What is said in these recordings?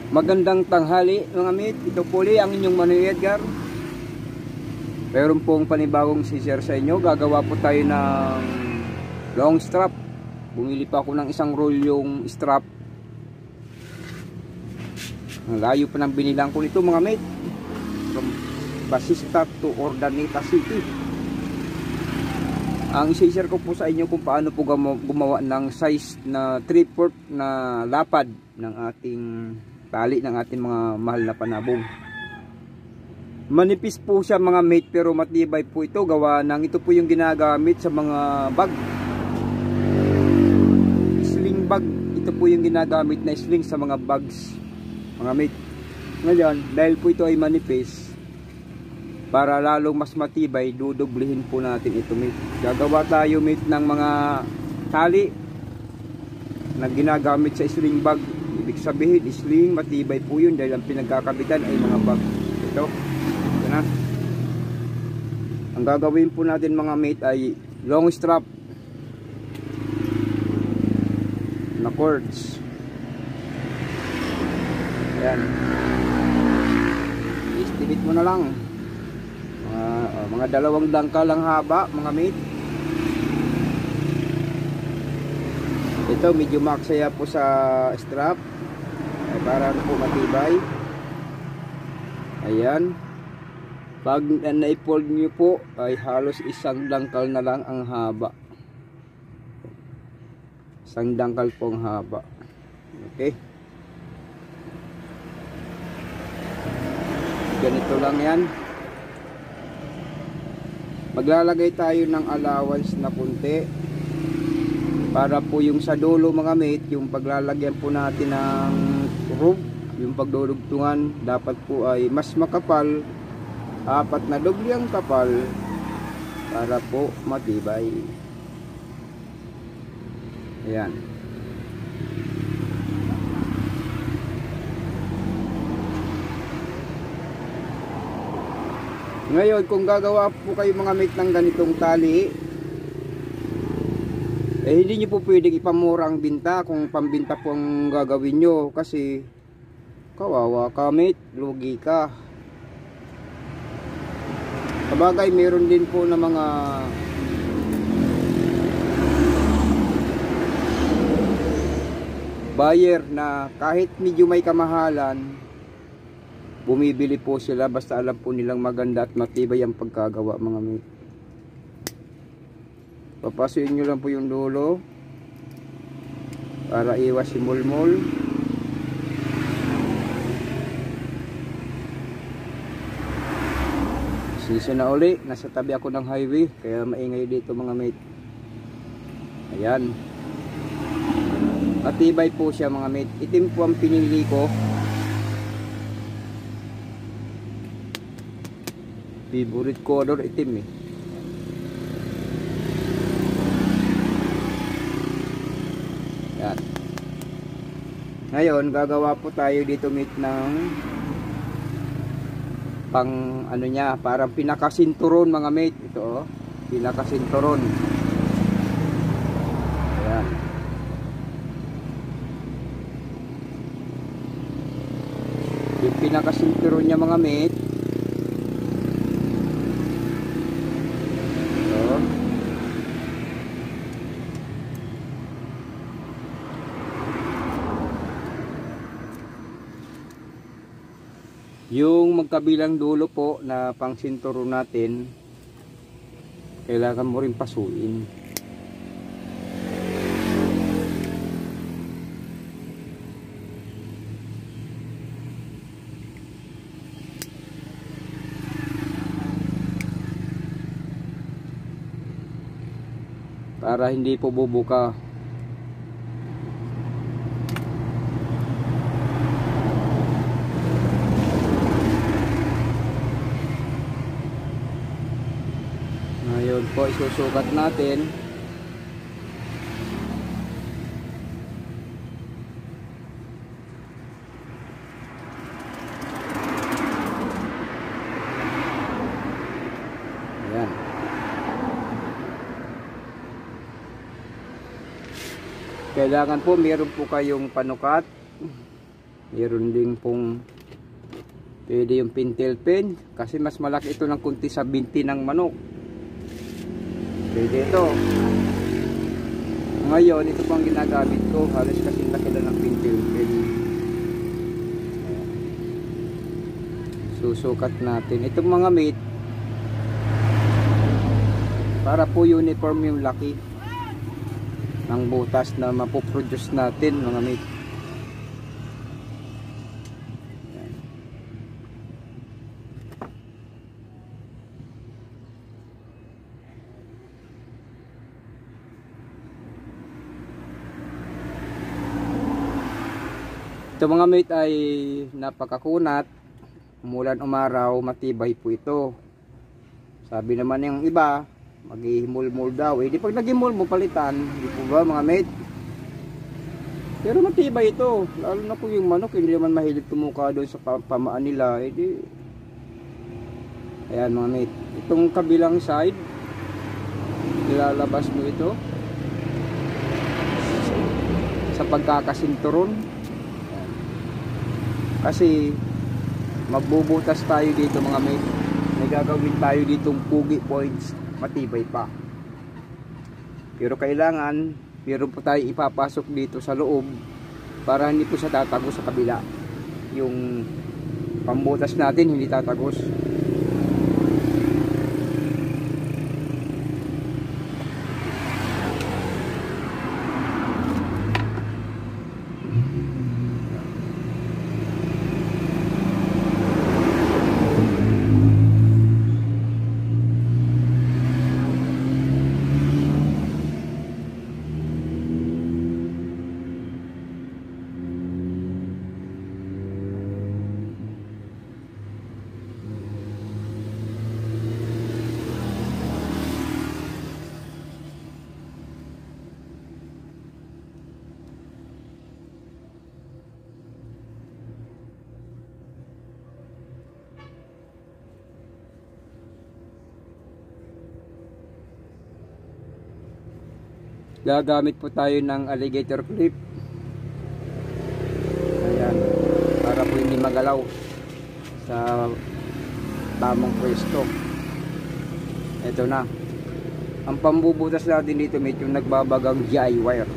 Magandang tanghali mga mate, ito po ulit ang inyong Manoy Edgar. Meron pong panibagong share sa inyo. Gagawa po tayo ng long strap. Bumili pa ako ng isang roll yung strap. Ang layo pa ng binilang ko nito mga mate, from Basista to Urdaneta City. Ang share ko po sa inyo kung paano po gumawa ng size na 3/4 na lapad ng ating tali ng ating mga mahal na panabong. Manipis po siya mga mate, pero matibay po ito. Gawa ng ito po yung ginagamit sa mga bag, sling bag. Ito po yung ginagamit na sling sa mga bags mga mate. Ngayon dahil po ito ay manipis, para lalong mas matibay, dudublihin po natin ito mate. Gagawa tayo mate ng mga tali na ginagamit sa sling bag. Ibig sabihin, sling, matibay po yun dahil ang pinagkakabitan ay mga bag. Ito na. Ang gagawin po natin mga mate ay long strap na cords. Ayan. Estimate mo na lang. Mga 2 dangkal lang haba mga mate. Ito medyo maksaya po sa strap ay para po matibay. Ayan. Pag na-fold nyo po ay halos 1 dangkal na lang ang haba. 1 dangkal po ang haba. Okay. Ganito lang yan. Maglalagay tayo ng allowance na kunti para po yung sa dulo mga mate, yung paglalagyan po natin ng roof, yung pagdudugtungan, dapat po ay mas makapal, 4 na doble ang kapal para po matibay. Ayan. Ngayon kung gagawa po kayo mga mate ng ganitong tali, hindi nyo po pwedeng ipamura ang binta kung pambinta po ang gagawin nyo, kasi kawawa ka mate, lugi ka. Sabagay meron din po na mga buyer na kahit medyo may kamahalan, bumibili po sila basta alam po nilang maganda at matibay ang pagkagawa mga mate. Papasuin nyo lang po yung dulo para iwas si mulmul. Sisi na uli, nasa tabi ako ng highway kaya maingay dito mga mate. Ayan. Matibay po siya mga mate. Itim po ang pinili ko. Favorite color itim eh. Yan. Ngayon gagawa po tayo dito mate ng pang ano niya, parang pinakasinturon mga mate. Ito oh, pinakasinturon. Ayan. Yung pinakasinturon niya mga mate, yung magkabilang dulo po na pang sinturo natin, kailangan mo rin pasuin. Para hindi po bubuka. Ngayon po isusukat natin. Ayan. Kailangan po meron po kayong panukat Meron din pong pwede yung pintail pen kasi mas malaki ito ng kunti sa binti ng manok. Pwede ito. Ngayon ito pang ginagamit ko, halos kasi laki na ng pintail pen. Susukat natin itong mga mate para po uniform yung laki ng butas na mapoproduce natin mga mate. Ito mga mate ay napakakunat, umulan umaraw, matibay po ito. Sabi naman yung iba, maghihimol-mol daw. Eh di pag naghimol mo palitan, di po ba mga mate? Pero matibay ito, lalo na po yung manok, hindi naman mahilig tumuka doon sa pamaan nila. Eh di, ayan mga mate, itong kabilang side, nilalabas mo ito sa pagkakasinturon. Kasi magbubutas tayo dito mga mate, may gagawin tayo ditong pugi points, matibay pa. Pero kailangan meron po tayo ipapasok dito sa loob para hindi po siya tatagos sa kabila. Yung pambutas natin hindi tatagos. Gagamit po tayo ng alligator clip. Ayan, para po hindi magalaw sa tamang pwesto. Ito na. Ang pambubutas natin dito medyo nagbabagang GI wire.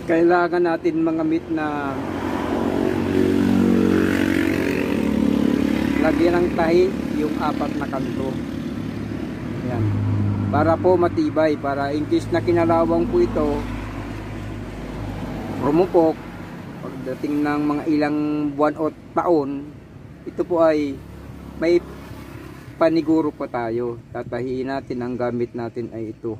Kailangan natin mga meat na lagyan ng tahi yung apat na kanto. Yan. Para po matibay, para in case na kinalawang po ito, rumupok, pagdating ng mga ilang buwan o taon, ito po ay may paniguro po tayo. Tatahiin natin, ang gamit natin ay ito.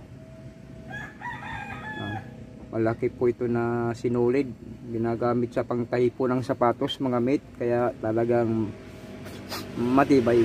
Malaki po ito na sinulid, ginagamit sa pangtahi po ng sapatos mga mate, kaya talagang matibay.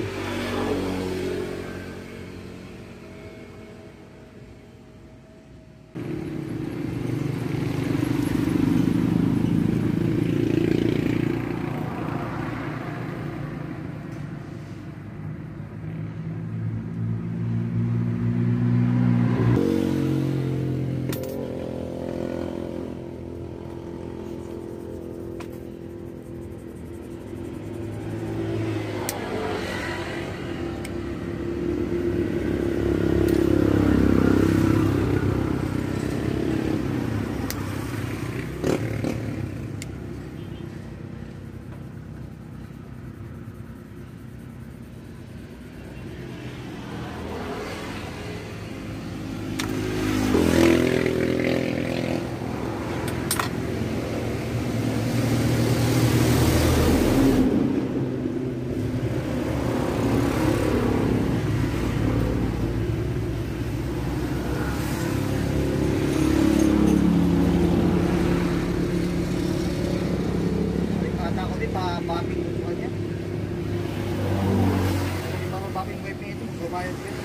kabayan.